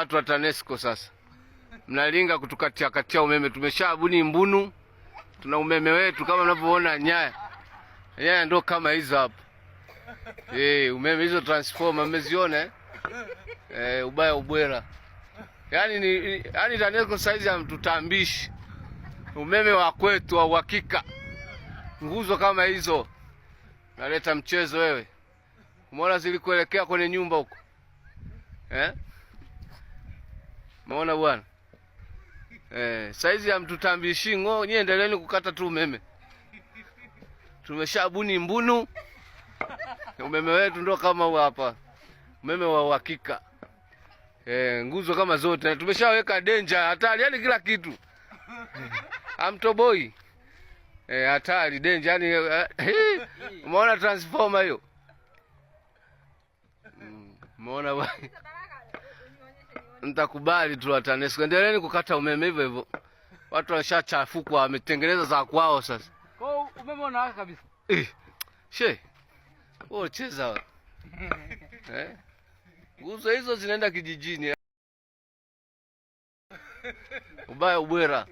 watu wa TANESCO sasa mnalinga kutukatia katia umeme. Tumeshabuni mbunu, tuna umeme wetu kama mnavyoona. Nyaya ndio kama hizo hapo. Umeme hizo transformer mmeziona ubaya ubwera. Yaani TANESCO saizi hamtutambishi. Umeme wa kwetu wa uhakika. Nguzo kama hizo. Naleta mchezo wewe. Umeona zilikuelekea kwenye nyumba huko? Umeona bwana? Saizi hamtutambishi ngo, nyie endeleeni kukata tu umeme. Tumeshabuni mbunu. Umeme wetu ndio kama huu hapa. Umeme wa uhakika. Nguzo kama zote. Tumeshaweka danger, hatari, yani kila kitu. Amtoboi. Hatari, danger, yani umeona transformer hiyo? Umeona bwana? Nitakubali tu TANESCO. Endeleeni kukata umeme hivyo hivyo. Watu washachafukwa, wametengeneza za kwao sasa. Kwa umeme unawaka kabisa. She. Cheza. Nguzo hizo zinaenda kijijini. Ubaya ubwera.